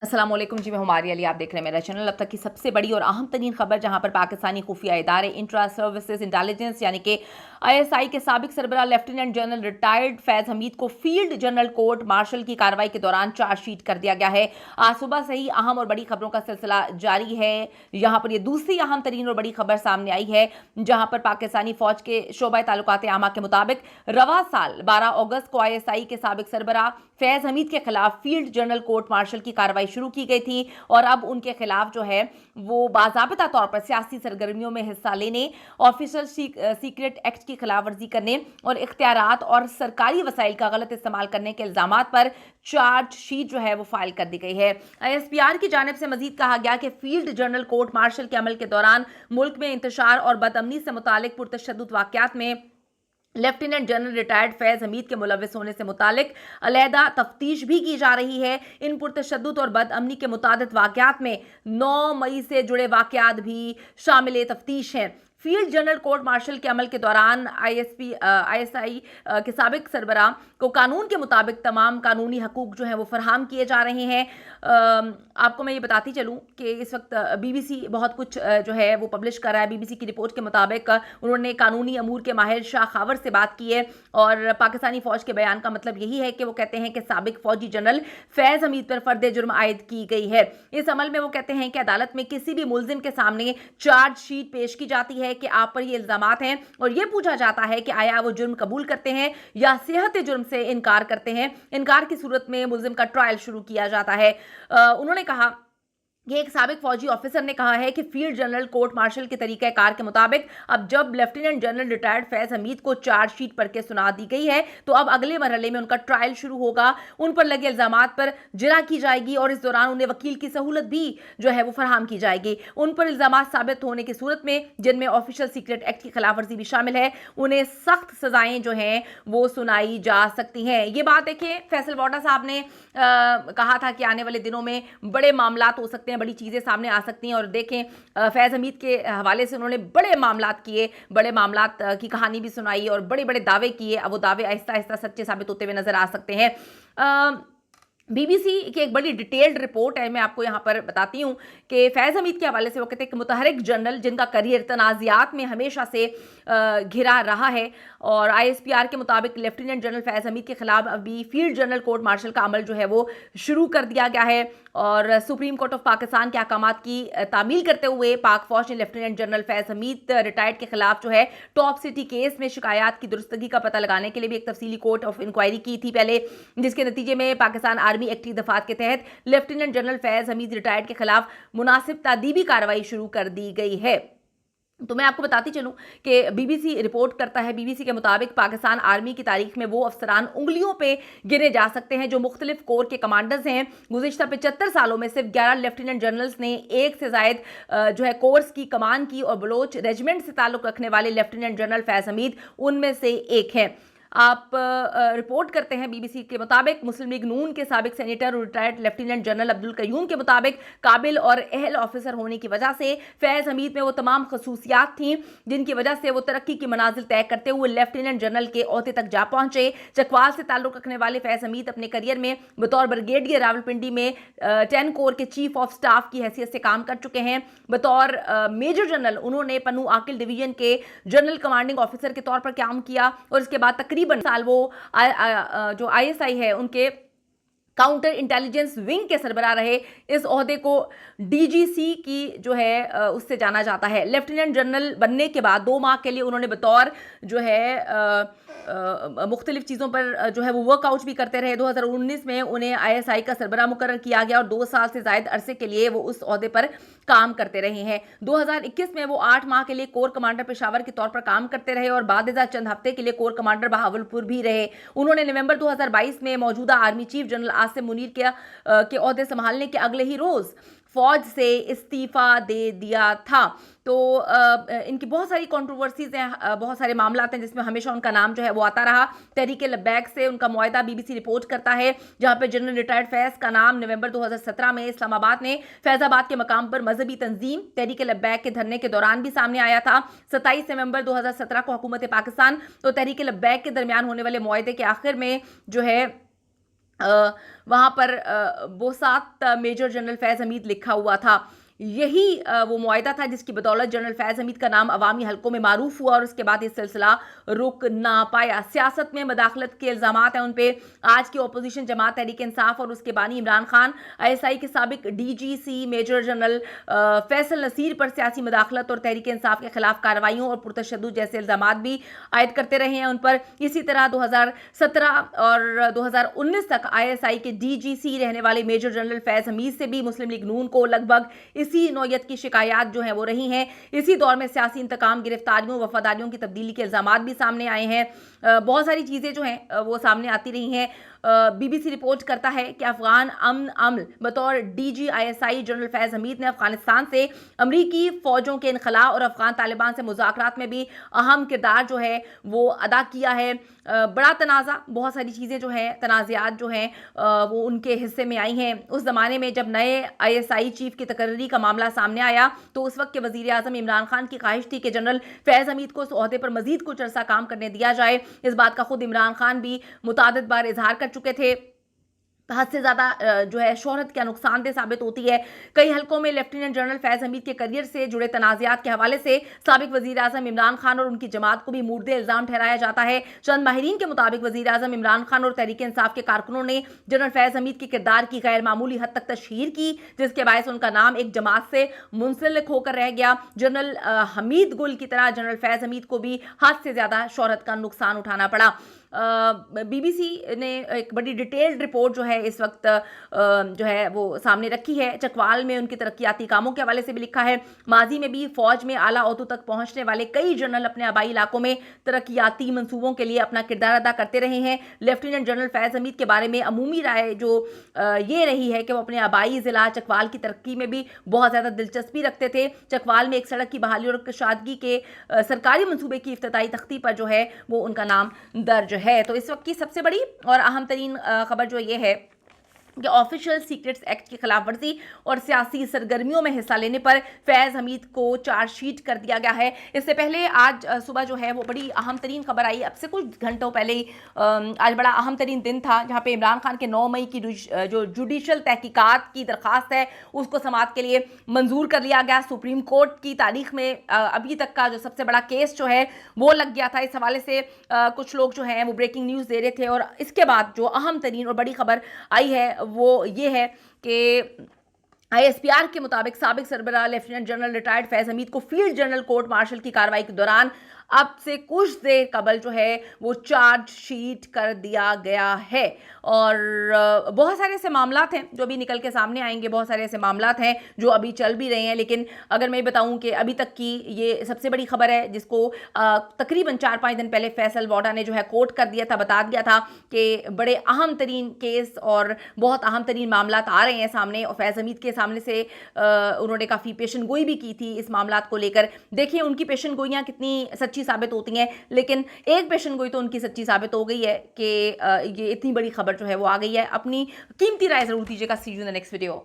अस्सलाम वालेकुम जी, मैं हुमारी अली, आप देख रहे हैं मेरा चैनल। अब तक की सबसे बड़ी और अहम तरीन खबर, जहां पर पाकिस्तानी खुफिया इदारे इंट्रा सर्विसेज इंटेलिजेंस यानी कि ISI के साबिक सरबराह लेफ्टिनेंट जनरल रिटायर्ड फैज़ हमीद को फील्ड जनरल कोर्ट मार्शल की कार्रवाई के दौरान चार्जशीट कर दिया गया है। आज सुबह से ही अहम और बड़ी खबरों का सिलसिला जारी है। यहाँ पर यह दूसरी अहम तरीन और बड़ी खबर सामने आई है, जहां पर पाकिस्तानी फौज के शोबा ताल्लुकात आमा के मुताबिक रवा साल 12 अगस्त को ISI के साबिक सरबराह फैज़ हमीद के खिलाफ फील्ड जनरल कोर्ट मार्शल की कार्रवाई शुरू की गई थी और अब उनके खिलाफ जो है वो बाज़ाबिता तौर पर सियासी सरगर्मियों में हिस्सा लेने, ऑफिशियल सीक्रेट एक्ट की खिलाफ वर्जी करने और इख्तियारात और सरकारी वसाइल का गलत इस्तेमाल करने के इल्जामात पर चार्जशीट जो है वो फाइल कर दी गई है। ISPR की जानिब से मजीद कहा गया कि फील्ड जनरल कोर्ट मार्शल के अमल के दौरान मुल्क में इंतशार और बदअमनी से मुतालिक पुरतशद्दुद वाक़यात में लेफ्टिनेंट जनरल रिटायर्ड फैज़ हमीद के मुलव्विस होने से मुतालिक अलहदा तफ्तीश भी की जा रही है। इन पुरतशद्दुद और बदअमनी के मुतादिद वाक़यात में 9 मई से जुड़े वाक़यात भी शामिल तफ्तीश हैं। फील्ड जनरल कोर्ट मार्शल के अमल के दौरान ISI के साबिक सरबराह को कानून के मुताबिक तमाम कानूनी हकूक जो हैं वो फराहम किए जा रहे हैं। आपको मैं ये बताती चलूँ कि इस वक्त BBC बहुत कुछ जो है वो पब्लिश कर रहा है। BBC की रिपोर्ट के मुताबिक उन्होंने कानूनी अमूर के माहिर शाह खावर से बात की है और पाकिस्तानी फ़ौज के बयान का मतलब यही है कि वो कहते हैं कि साबिक फ़ौजी जनरल फैज़ हमीद पर फ़र्द जुर्म आयद की गई है। इस अमल में वो कहते हैं कि अदालत में किसी भी मुलजिम के सामने चार्जशीट पेश की जाती है कि आप पर ये इल्जामात हैं और ये पूछा जाता है कि आया वो जुर्म कबूल करते हैं या सेहत जुर्म से इनकार करते हैं। इनकार की सूरत में मुलजिम का ट्रायल शुरू किया जाता है। उन्होंने कहा ये एक साबिक फौजी ऑफिसर ने कहा है कि फील्ड जनरल कोर्ट मार्शल के तरीक़े कार के मुताबिक अब जब लेफ्टिनेंट जनरल रिटायर्ड फैज़ हमीद को चार्जशीट पढ़ के सुना दी गई है तो अब अगले मरहले में उनका ट्रायल शुरू होगा। उन पर लगे इल्जामात पर जिरा की जाएगी और इस दौरान उन्हें वकील की सहूलत भी जो है वो फराहम की जाएगी। उन पर इल्जामात साबित होने की सूरत में, जिनमें ऑफिशियल सीक्रेट एक्ट की खिलाफ वर्जी भी शामिल है, उन्हें सख्त सजाएं जो हैं वो सुनाई जा सकती हैं। ये बात देखें, फैसल वाटा साहब ने कहा था कि आने वाले दिनों में बड़े मामलात हो सकते हैं, बड़ी चीज़ें सामने आ सकती हैं और देखें फैज़ हमीद के हवाले से उन्होंने बड़े मामलात किए, बड़े मामलात की कहानी भी सुनाई और बड़े बड़े दावे किए। अब वो दावे आहिस्ता आहिस्ता सच्चे साबित होते हुए नज़र आ सकते हैं। BBC की एक बड़ी डिटेल्ड रिपोर्ट है, मैं आपको यहाँ पर बताती हूँ कि फैज़ हमीद के हवाले से वो कहते हैं कि मुतहरिक जनरल जिनका करियर तनाज़ात में हमेशा से घिरा रहा है और ISPR के मुताबिक लेफ्टिनेंट जनरल फैज़ हमीद के खिलाफ अभी फील्ड जनरल कोर्ट मार्शल का अमल जो है वो शुरू कर दिया गया है और सुप्रीम कोर्ट ऑफ पाकिस्तान के अहकामात की तामील करते हुए पाक फौज ने लेफ्टिनेंट जनरल फैज़ हमीद रिटायर्ड के खिलाफ जो है टॉप सिटी केस में शिकायत की दुरुस्तगी का पता लगाने के लिए भी एक तफसीली कोर्ट ऑफ इंक्वायरी की थी पहले, जिसके नतीजे में पाकिस्तान आर्मी एक्ट दफात के तहत लेफ्टिनेंट जनरल फैज़ हमीद रिटायर्ड के खिलाफ मुनासिब तादीबी कार्रवाई शुरू कर दी गई है। तो मैं आपको बताती चलूं कि BBC रिपोर्ट करता है, BBC के मुताबिक पाकिस्तान आर्मी की तारीख में वो अफसरान उंगलियों पे गिने जा सकते हैं जो मुख्तलिफ कोर के कमांडर्स हैं। गुज़िश्ता 75 सालों में सिर्फ 11 लेफ्टिनेंट जनरल्स ने एक से ज़ायद जो है कोर्स की कमान की और बलोच रेजिमेंट से ताल्लुक़ रखने वाले लेफ्टिनेंट जनरल फैज़ हमीद उनमें से एक हैं। आप रिपोर्ट करते हैं BBC के मुताबिक मुस्लिम लीग नून के साबिक सेनेटर और retired lieutenant general Abdul Qayyum के मुताबिक काबिल और अहल ऑफिसर होने की वजह से फैज़ हमीद में वो तमाम खसूसियात थीं जिनकी वजह से वो तरक्की की मनाजिल तय करते हुए लेफ्टिनेंट जनरल के ओहदे तक जा पहुंचे। चकवाल से ताल्लुक़ रखने वाले फैज़ हमीद अपने करियर में बतौर ब्रिगेडियर रावलपिंडी में 10 कोर के चीफ ऑफ स्टाफ की हैसियत से काम कर चुके हैं। बतौर मेजर जनरल उन्होंने पन्नू आकिल डिवीजन के जनरल कमांडिंग ऑफिसर के तौर पर काम किया और इसके बाद तकरीबन साल वो जो ISI है उनके काउंटर इंटेलिजेंस विंग के सरबराह रहे। इस ओहदे को DGC की जो है उससे जाना जाता है। लेफ्टिनेंट जनरल बनने के बाद 2 माह के लिए उन्होंने बतौर जो है मुख्तलिफ चीज़ों पर जो है वो वर्कआउट भी करते रहे। 2019 में उन्हें ISI का सरबराह मुकर्रर किया गया और 2 साल से ज़ायद अरसे के लिए वो उस ओहदे पर काम करते रहे हैं। 2021 में वो 8 माह के लिए कोर कमांडर पेशावर के तौर पर काम करते रहे और बाद चंद हफ्ते के लिए कोर कमांडर बहावलपुर भी रहे। उन्होंने नवंबर 2022 में मौजूदा army chief general Asim Munir के ओहदे संभालने के अगले ही रोज़ फौज से इस्तीफ़ा दे दिया था। तो इनकी बहुत सारी कंट्रोवर्सीज हैं, बहुत सारे मामला हैं जिसमें हमेशा उनका नाम जो है वो आता रहा। तहरीक लब्बैक से उनका मुआहदा BBC रिपोर्ट करता है, जहां पे जनरल रिटायर्ड फैज़ का नाम नवंबर 2017 में इस्लामाबाद में फैज़ाबाद के मकाम पर मजहबी तंजीम तहरीक लब्बैक के धरने के दौरान भी सामने आया था। 27 नवंबर 2017 को हुकूमत पाकिस्तान तो तहरीक लब्बैक के दरमियान होने वाले मुआहदे के आखिर में जो है वहाँ पर वो 7 मेजर जनरल फैज़ हमीद लिखा हुआ था। यही वो मुआहिदा था जिसकी बदौलत जनरल फैज़ हमीद का नाम अवामी हलकों में मारूफ हुआ और उसके बाद ये सिलसिला रुक ना पाया। सियासत में मदाखलत के इल्ज़ामात हैं उन पे। आज की अपोजिशन जमात तहरीक इंसाफ और उसके बानी इमरान खान, ISI के साबिक DGC major general Faisal Naseer पर सियासी मदाखलत और तहरीक इंसाफ के खिलाफ कार्रवाइयों और पुरतशद्दुद जैसे इल्ज़ामात भी आयद करते रहे हैं उन पर। इसी तरह 2017 और 2019 तक ISI के DGC रहने वाले मेजर जनरल फैज़ हमीद से भी मुस्लिम लीग नून को लगभग इसी नौयत की शिकायत जो है वो रही हैं। इसी दौर में सियासी इंतकाम, गिरफ्तारियों, वफादारियों की तब्दीली के इल्ज़ामात भी सामने आए हैं। बहुत सारी चीज़ें जो हैं वो सामने आती रही हैं। BBC रिपोर्ट करता है कि अफगान अमन अमल बतौर DG ISI जनरल फैज़ हमीद ने अफगानिस्तान से अमरीकी फ़ौजों के इनखला और अफगान तालिबान से मुज़ाकरात में भी अहम किरदार जो है वो अदा किया है। बड़ा तनाज़ा, बहुत सारी चीज़ें जो हैं, तनाज़ात जो हैं वो उनके हिस्से में आई हैं। उस ज़माने में जब नए ISI चीफ़ की तकर्री का मामला सामने आया तो उस वक्त के वज़ीर आज़म इमरान खान की ख्वाहिश थी कि जनरल फैज़ हमीद को इस ओहदे पर मज़ीद कुछ अरसा काम करने दिया जाए। इस बात का खुद इमरान खान भी मुतादिद बार इजहार कर चुके थे। हद से ज़्यादा जो है शोहरत क्या नुकसानदेह साबित होती है। कई हलकों में लेफ्टिनेंट जनरल फैज़ हमीद के करियर से जुड़े तनाज़ात के हवाले से साबिक वज़ीर आज़म इमरान खान और उनकी जमात को भी मुर्दे इल्ज़ाम ठहराया जाता है। चंद माहिरीन के मुताबिक वज़ीर आज़म इमरान खान और तहरीक इंसाफ के कारकुनों ने जनरल फैज़ हमीद के किरदार की गैर मामूली हद तक तशहीर की, जिसके बायस उनका नाम एक जमात से मुंसलिक होकर रह गया। जनरल हमीद गुल की तरह जनरल फैज़ हमीद को भी हद से ज़्यादा शोहरत का नुकसान उठाना पड़ा। BBC ने एक बड़ी डिटेल्ड रिपोर्ट जो है इस वक्त जो है वो सामने रखी है। चकवाल में उनकी तरक्याती कामों के हवाले से भी लिखा है। माजी में भी फौज में आला ओहदों तक पहुंचने वाले कई जनरल अपने आबाई इलाकों में तरक्याती मंसूबों के लिए अपना किरदार अदा करते रहे हैं। लेफ्टिनेंट जनरल फैज़ हमीद के बारे में अमूमी राय जो ये रही है कि वो अपने आबाई ज़िला चकवाल की तरक्की में भी बहुत ज़्यादा दिलचस्पी रखते थे। चकवाल में एक सड़क की बहाली और कशादगी के सरकारी मंसूबे की इफ्तिताई तख्ती पर जो है वो उनका नाम दर्ज है। तो इस वक्त की सबसे बड़ी और अहम तरीन खबर जो ये है कि ऑफिशियल सीक्रेट्स एक्ट की खिलाफ वर्जी और सियासी सरगर्मियों में हिस्सा लेने पर फैज़ हमीद को चार्जशीट कर दिया गया है। इससे पहले आज सुबह जो है वो बड़ी अहम तरीन खबर आई, अब से कुछ घंटों पहले ही आज बड़ा अहम तरीन दिन था जहां पे इमरान खान के 9 मई की जो जुडिशल तहकीकात की दरख्वास्त है उसको समाअत के लिए मंजूर कर लिया गया। सुप्रीम कोर्ट की तारीख में अभी तक का जो सबसे बड़ा केस जो है वो लग गया था। इस हवाले से कुछ लोग जो हैं वो ब्रेकिंग न्यूज़ दे रहे थे और इसके बाद जो अहम तरीन और बड़ी खबर आई है वो ये है कि ISPR के मुताबिक साबिक सरबराह लेफ्टिनेंट जनरल रिटायर्ड फैज़ हमीद को फील्ड जनरल कोर्ट मार्शल की कार्रवाई के दौरान अब से कुछ देर कबल जो है वो चार्जशीट कर दिया गया है। और बहुत सारे ऐसे मामलात हैं जो अभी निकल के सामने आएंगे, बहुत सारे ऐसे मामलात हैं जो अभी चल भी रहे हैं। लेकिन अगर मैं बताऊं कि अभी तक की ये सबसे बड़ी खबर है जिसको तकरीबन 4-5 दिन पहले फैसल वोडा ने जो है कोर्ट कर दिया था, बता दिया था कि बड़े अहम तरीन केस और बहुत अहम तरीन मामलात आ रहे हैं सामने। और फैज़ हमीद के सामने से उन्होंने काफ़ी पेशन गोई भी की थी इस मामलात को लेकर। देखिए उनकी पेशन गोइयाँ कितनी सच्ची साबित होती हैं, लेकिन एक पेशन गोई तो उनकी सच्ची साबित हो गई है कि ये इतनी बड़ी खबर जो है वो आ गई है। अपनी कीमती राय जरूर दीजिएगा। See you in the next video.